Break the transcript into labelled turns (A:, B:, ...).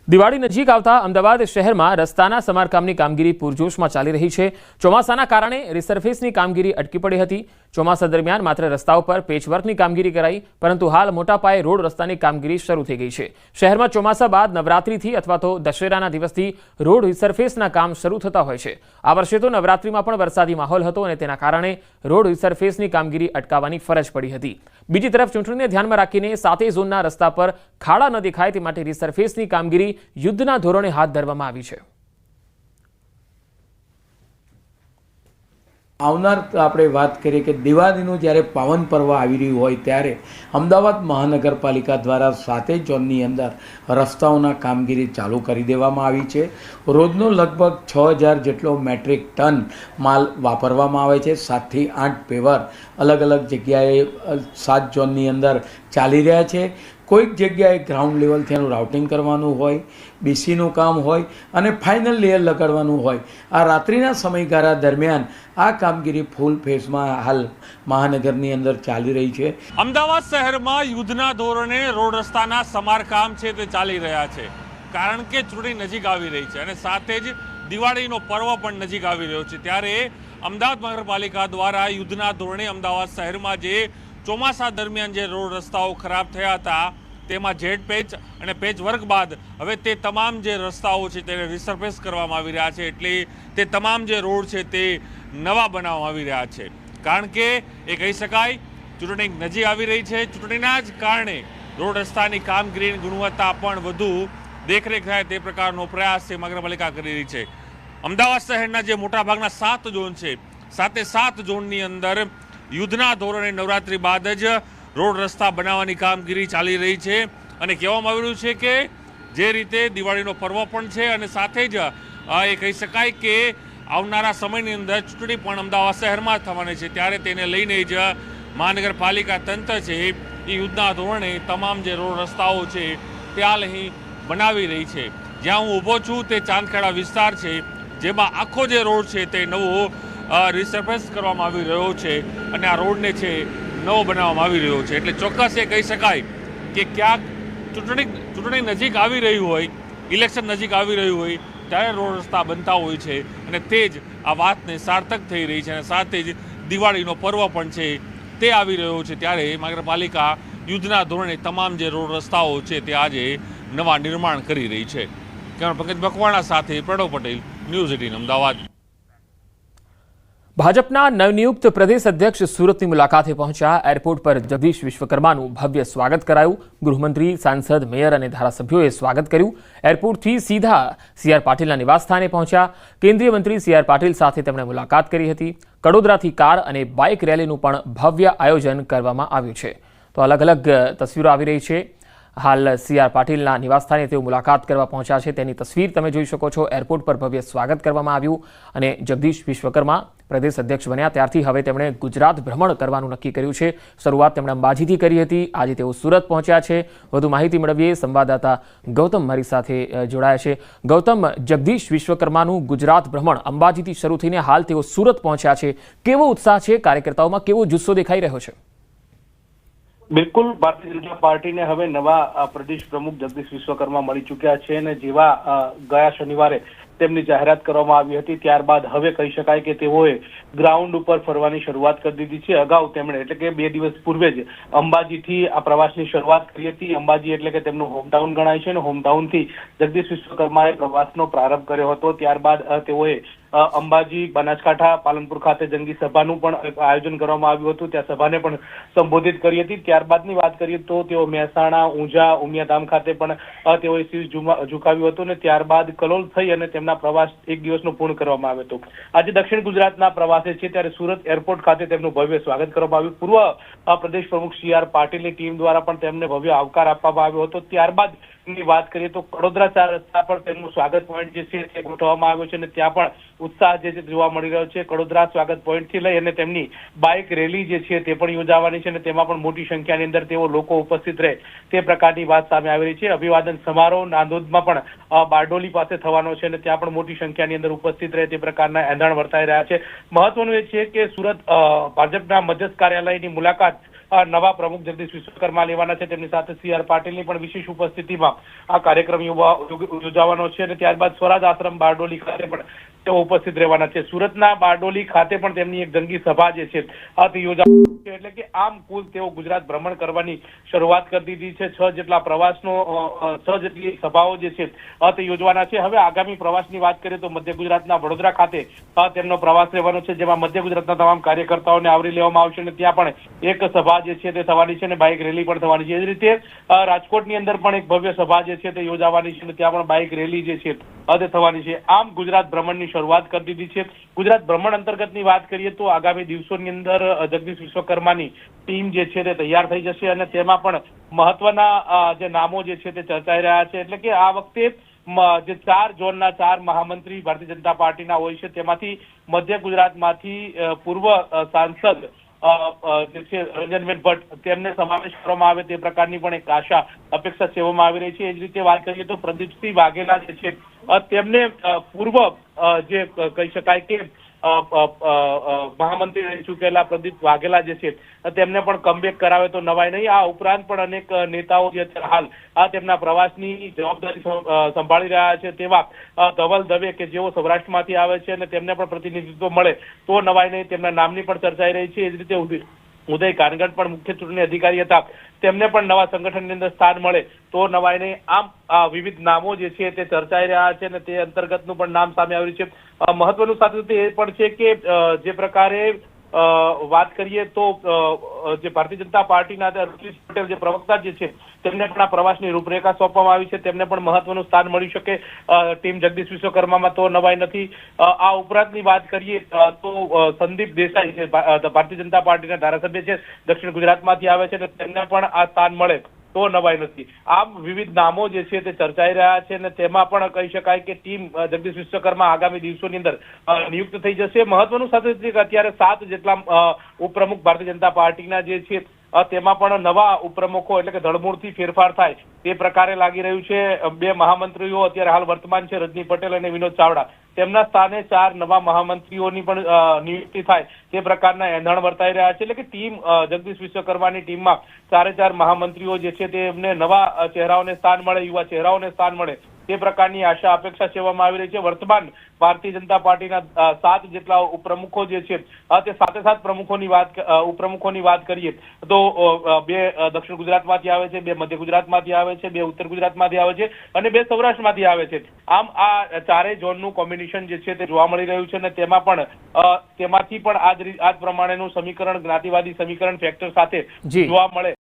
A: દિવાળી નજીક આવતા અમદાવાદ શહેરમાં રસ્તાના સમારકામની કામગીરી પૂરજોશમાં ચાલી રહી છે। ચોમાસાના કારણે રિસર્ફેસની કામગીરી અટકી પડી હતી। ચોમાસા દરમિયાન માત્ર રસ્તાઓ પર પેચવર્કની કામગીરી કરાઈ, પરંતુ હાલ મોટા પાયે રોડ રસ્તાની કામગીરી શરૂ થઈ ગઈ છે। શહેરમાં ચોમાસા બાદ નવરાત્રીથી અથવા તો દશેરાના દિવસથી રોડ રિસર્ફેસના કામ શરૂ થતા હોય છે। આ વર્ષે તો નવરાત્રીમાં પણ વરસાદી માહોલ હતો અને તેના કારણે રોડ રિસર્ફેસની કામગીરી અટકાવવાની ફરજ પડી હતી। બીજી તરફ ચૂંટણીને ધ્યાનમાં રાખીને 7 ઝોનના રસ્તા પર ખાડા ન દેખાય તે માટે રિસર્ફેસની કામગીરી યુદ્ધના ધોરણે હાથ ધરવામાં આવી છે।
B: આવનાર આપણે વાત કરીએ કે દિવાળીનું જ્યારે પાવન પર્વ આવી રહ્યું હોય ત્યારે અમદાવાદ મહાનગરપાલિકા દ્વારા 7 ઝોનની અંદર રસ્તાઓના કામગીરી ચાલુ કરી દેવામાં આવી છે। રોજનો લગભગ 6000 જેટલો મેટ્રિક ટન માલ વાપરવામાં આવે છે। 7 થી 8 પેવર અલગ અલગ જગ્યાએ 7 ઝોનની અંદર ચાલી રહ્યા છે। કોઈક જગ્યાએ ગ્રાઉન્ડ લેવલથી એનું રાઉટિંગ કરવાનું હોય, બીસીનું કામ હોય અને ફાઇનલ લેયર લગાડવાનું હોય। આ રાત્રિના સમયગાળા દરમિયાન આ કામગીરી ફૂલ ફેઝમાં હાલ મહાનગરની અંદર ચાલી રહી છે।
C: અમદાવાદ શહેરમાં યુદ્ધના ધોરણે રોડ રસ્તાના સમારકામ છે તે ચાલી રહ્યા છે, કારણ કે ચૂંટણી નજીક આવી રહી છે અને સાથે જ દિવાળીનો પર્વ પણ નજીક આવી રહ્યો છે। ત્યારે અમદાવાદ મહાનગરપાલિકા દ્વારા યુદ્ધના ધોરણે અમદાવાદ શહેરમાં જે ચોમાસા દરમિયાન જે રોડ રસ્તાઓ ખરાબ થયા હતા તેમાં જેડ પેચ અને પેચ વર્ક બાદ હવે તે તમામ જે રસ્તાઓ છે તેને રિસર્ફેસ કરવામાં આવી રહ્યા છે। એટલે તે તમામ જે રોડ છે તે નવા બનાવવામાં આવી રહ્યા છે, કારણ કે એ કહી શકાય ચૂંટણી નજીક આવી રહી છે। ચૂંટણીના જ કારણે રોડ રસ્તાની કામગીરીની ગુણવત્તા પણ વધુ દેખરેખ થાય તે પ્રકારનો પ્રયાસ છે મહાનગરપાલિકા કરી રહી છે। અમદાવાદ શહેરના જે મોટાભાગના 7 ઝોન છે, 7 ઝોનની અંદર યુદ્ધના ધોરણે નવરાત્રી બાદ જ રોડ રસ્તા બનાવવાની કામગીરી ચાલી રહી છે અને કહેવામાં આવી રહ્યું છે કે જે રીતે દિવાળીનો પર્વ પણ છે અને સાથે જ એ કહી શકાય કે આવનારા સમયની અંદર ચૂંટણી પણ અમદાવાદ શહેરમાં થવાની છે, ત્યારે તેને લઈને જ મહાનગરપાલિકા તંત્ર છે એ યુદ્ધના ધોરણે તમામ જે રોડ રસ્તાઓ છે તે હાલ અહીં બનાવી રહી છે। જ્યાં હું ઊભો છું તે ચાંદખેડા વિસ્તાર છે, જેમાં આખો જે રોડ છે તે નવો રિસર્ફેસ કરવામાં આવી રહ્યો છે અને આ રોડને છે નવો બનાવવામાં આવી રહ્યો છે। એટલે ચોક્કસ એ કહી શકાય કે ક્યાંક ચૂંટણી નજીક આવી રહી હોય, ઇલેક્શન નજીક આવી રહ્યું હોય ત્યારે રોડ રસ્તા બનતા હોય છે અને તે જ આ વાતને સાર્થક થઈ રહી છે અને સાથે જ દિવાળીનો પર્વ પણ છે તે આવી રહ્યો છે। ત્યારે મહાનગરપાલિકા યુદ્ધના ધોરણે તમામ જે રોડ રસ્તાઓ છે તે આજે નવા નિર્માણ કરી રહી છે। કેમેરા પંકજ મકવાણા સાથે પ્રણવ પટેલ, ન્યૂઝ 18 અમદાવાદ।
A: ભાજપના નવનિયુક્ત પ્રદેશ અધ્યક્ષ સુરતની મુલાકાતે પહોંચ્યા। એરપોર્ટ પર જગદીશ વિશ્વકર્માનું ભવ્ય સ્વાગત કરાયું। ગૃહમંત્રી, સાંસદ, મેયર અને ધારાસભ્યોએ સ્વાગત કર્યું। એરપોર્ટથી સીધા CR પાટીલના નિવાસસ્થાને પહોંચ્યા। કેન્દ્રીય મંત્રી CR પાટીલ સાથે તેમણે મુલાકાત કરી હતી। કડોદરાથી કાર અને બાઇક રેલીનું પણ ભવ્ય આયોજન કરવામાં આવ્યું છે। તો અલગ અલગ તસવીરો આવી રહી છે। હાલ CR પાટીલના નિવાસસ્થાને તેઓ મુલાકાત કરવા પહોંચ્યા છે તેની તસવીર તમે જોઈ શકો છો। એરપોર્ટ પર ભવ્ય સ્વાગત કરવામાં આવ્યું અને જગદીશ વિશ્વકર્મા પ્રદેશ અધ્યક્ષ બન્યા ત્યારથી હવે તેમણે ગુજરાત ભ્રમણ કરવાનું નક્કી કર્યું છે। શરૂઆત તેમણે અંબાજીથી કરી હતી, આજે તેઓ સુરત પહોંચ્યા છે। વધુ માહિતી મેળવીએ, સંવાદદાતા ગૌતમ મારી સાથે જોડાયા છે। ગૌતમ, જગદીશ વિશ્વકર્માનું ગુજરાત ભ્રમણ અંબાજીથી શરૂ થઈને હાલ તેઓ સુરત પહોંચ્યા છે, કેવો ઉત્સાહ છે કાર્યકર્તાઓમાં, કેવો જુસ્સો દેખાઈ રહ્યો છે?
D: બિલકુલ, ભારતીય જનતા પાર્ટીને હવે નવા પ્રદેશ પ્રમુખ જગદીશ વિશ્વકર્મા મળી ચૂક્યા છે અને જેવા ગયા શનિવારે તેમની જાહેરાત કરવામાં આવી હતી ત્યારબાદ હવે કહી શકાય કે તેઓએ ગ્રાઉન્ડ ઉપર ફરવાની શરૂઆત કરી દીધી છે। અગાઉ તેમણે એટલે કે 2 દિવસ પૂર્વે જ અંબાજીથી આ પ્રવાસની શરૂઆત કરી હતી। અંબાજી એટલે કે તેમનું હોમટાઉન ગણાય છે અને હોમટાઉનથી જગદીશ વિશ્વકર્માએ પ્રવાસનો પ્રારંભ કર્યો હતો। ત્યારબાદ તેઓએ અંબાજી, બનાસકાંઠા, પાલનપુર ખાતે જંગી સભાનું પણ આયોજન કરવામાં આવ્યું હતું, ત્યાં સભાને પણ સંબોધિત કરી હતી। ત્યારબાદની વાત કરીએ તો તેઓ મહેસાણા, ઊંઝા, ઉમિયાધામ ખાતે પણ તેઓએ શીશ ઝુકાવ્યું હતું અને ત્યારબાદ કલોલ થઈ અને તેમના પ્રવાસ 1 દિવસનો પૂર્ણ કરવામાં આવ્યો હતો। આજે દક્ષિણ ગુજરાતના પ્રવાસે છે ત્યારે સુરત એરપોર્ટ ખાતે તેમનું ભવ્ય સ્વાગત કરવામાં આવ્યું। પૂર્વ પ્રદેશ પ્રમુખ CR પાટીલની ટીમ દ્વારા પણ તેમને ભવ્ય આવકાર આપવામાં આવ્યો હતો। ત્યારબાદ ની વાત કરીએ તો કડોદરા 4 રસ્તા પર તેમનું સ્વાગત પોઈન્ટ જે છે તે ગોઠવવામાં આવ્યો છે અને ત્યાં પણ ઉત્સાહ જે જોવા મળી રહ્યો છે। કડોદરા સ્વાગત પોઈન્ટથી લઈ અને તેમની બાઇક રેલી જે છે તે પણ યોજાવાની છે અને તેમાં પણ મોટી સંખ્યાની અંદર તેઓ લોકો ઉપસ્થિત રહે તે પ્રકારની વાત સામે આવી રહી છે। અભિવાદન સમારોહ નાંદોદમાં પણ બારડોલી પાસે થવાનો છે અને ત્યાં પણ મોટી સંખ્યાની અંદર ઉપસ્થિત રહે તે પ્રકારના એંધાણ વર્તાઈ રહ્યા છે। મહત્વનું એ છે કે સુરત ભાજપના મધ્યસ્થ કાર્યાલયની મુલાકાત નવા પ્રમુખ જગદીશ વિશ્વકર્મા લેવાના છે. તેમની સાથે CR પાટીલની પણ વિશેષ ઉપસ્થિતિમાં આ કાર્યક્રમ યોજાવાનો છે અને ત્યારબાદ સ્વરાજ આશ્રમ બારડોલી ખાતે પણ તેઓ ઉપસ્થિત રહેવાના છે. સુરતના બારડોલી ખાતે પણ તેમની એક જંગી સભા જે છે તે યોજાવાની છે. એટલે કે આમ કુલ તેઓ ગુજરાત ભ્રમણ કરવાની શરૂઆત કરી દીધી છે. 6 જેટલા પ્રવાસનો 6 જેટલી સભાઓ જે છે તે યોજવાના છે. હવે આગામી પ્રવાસની વાત કરીએ તો મધ્ય ગુજરાતના વડોદરા ખાતે તેમનો પ્રવાસ રહેવાનો છે, જેમાં મધ્ય ગુજરાતના તમામ કાર્યકર્તાઓને આવરી લેવામાં આવશે અને ત્યાં પણ એક સભા જે છે તે થવાની છે અને બાઇક રેલી પણ થવાની છે. એ જ રીતે રાજકોટની અંદર પણ એક ભવ્ય સભા જે છે તે યોજાવાની છે અને ત્યાં પણ બાઇક રેલી જે છે તે થવાની છે. આમ ગુજરાત ભ્રમણની શરૂઆત કરી દીધી છે. ગુજરાત ભ્રમણ અંતર્ગતની વાત કરીએ તો આગામી દિવસોની અંદર જગદીશ વિશ્વકર્માની ટીમ જે છે તે તૈયાર થઈ જશે અને તેમાં પણ મહત્વના જે નામો જે છે તે ચર્ચાઈ રહ્યા છે. એટલે કે આ વખતે જે 4 ઝોનના 4 મહામંત્રી ભારતીય જનતા પાર્ટીના હોય છે, તેમાંથી મધ્ય ગુજરાતમાંથી પૂર્વ સાંસદ જે છે રંજનબેન ભટ્ટ તેમને સમાવેશ કરવામાં આવે તે પ્રકારની પણ એક આશા અપેક્ષા સેવામાં આવી રહી છે. એ જ રીતે વાત કરીએ તો પ્રદીપસિંહ વાઘેલા જે છે તેમને પૂર્વ જે કહી શકાય કે મહામંત્રી રહી ચૂકેલા પ્રદીપ વાઘેલા જે છે તેમને પણ કમબેક કરાવે તો નવાય નહીં. આ ઉપરાંત પણ અનેક નેતાઓ જે હાલ તેમના પ્રવાસની જવાબદારી સંભાળી રહ્યા છે તેવા ધવલ દવે કે જેઓ સૌરાષ્ટ્રમાંથી આવે છે અને તેમને પણ પ્રતિનિધિત્વ મળે તો નવાય નહીં. તેમના નામની પણ ચર્ચાઈ રહી છે. એ જ રીતે ઉદય કાનગડ પણ મુખ્ય ચૂંટણી અધિકારી હતા, તેમને પણ નવા સંગઠનની અંદર સ્થાન મળે તો નવાય નહીં. આમ વિવિધ નામો જે છે તે ચર્ચાઈ રહ્યા છે અને તે અંતર્ગતનું પણ નામ સામે આવ્યું છે. મહત્વનું સાથે સાથે એ પણ છે કે જે પ્રકારે વાત કરીએ તો જે ભારતીય જનતા પાર્ટીના ઋષિ પટેલ જે પ્રવક્તા જે છે તેમને પણ આ પ્રવાસની રૂપરેખા સોંપવામાં આવી છે. તેમને પણ મહત્વનું સ્થાન મળી શકે ટીમ જગદીશ વિશ્વકર્મામાં તો નવાઈ નથી. આ ઉપરાંતની વાત કરીએ તો સંદીપ દેસાઈ છે ભારતીય જનતા પાર્ટીના ધારાસભ્ય છે, દક્ષિણ ગુજરાતમાંથી આવે છે અને તેમને પણ આ સ્થાન મળે તો નવાઈ નથી. આમ વિવિધ નામો જે છે તે ચર્ચાઈ રહ્યા છે અને તેમાં પણ કહી શકાય કે ટીમ જગદીશ વિશ્વકર્મા આગામી દિવસોની અંદર નિયુક્ત થઈ જશે. મહત્વનું સાથે કે અત્યારે 7 જેટલા ઉપપ્રમુખ ભારતીય જનતા પાર્ટીના જે છે તેમાં પણ નવા ઉપપ્રમુખો એટલે કે ધડમૂળથી ફેરફાર થાય તે પ્રકારે લાગી રહ્યું છે. 2 મહામંત્રીઓ અત્યારે હાલ વર્તમાન છે, રજની પટેલ અને વિનોદ ચાવડા. તેમના સ્થાને 4 નવા મહામંત્રીઓની પણ નિયુક્તિ થાય તે પ્રકારના એંધાણ વર્તાઈ રહ્યા છે. એટલે કે ટીમ જગદીશ વિશ્વકર્માની ટીમમાં 4 મહામંત્રીઓ જે છે તેમને નવા ચહેરાઓને સ્થાન મળે, યુવા ચહેરાઓને સ્થાન મળે તે પ્રકારની આશા અપેક્ષા સેવામાં આવી રહી છે. વર્તમાન ભારતીય જનતા પાર્ટીના 7 જેટલા ઉપપ્રમુખો જે છે તે 7 ઉપપ્રમુખોની વાત કરીએ તો 2 દક્ષિણ ગુજરાતમાંથી આવે છે, 2 મધ્ય ગુજરાતમાંથી આવે છે, 2 ઉત્તર ગુજરાતમાંથી આવે છે અને 2 સૌરાષ્ટ્રમાંથી આવે છે. આમ આ 4 ઝોનનું કોમ્બિનેશન જે છે તે જોવા મળી રહ્યું છે અને તેમાંથી પણ આ જ પ્રમાણેનું સમીકરણ જ્ઞાતિવાદી સમીકરણ ફેક્ટર સાથે જોવા મળે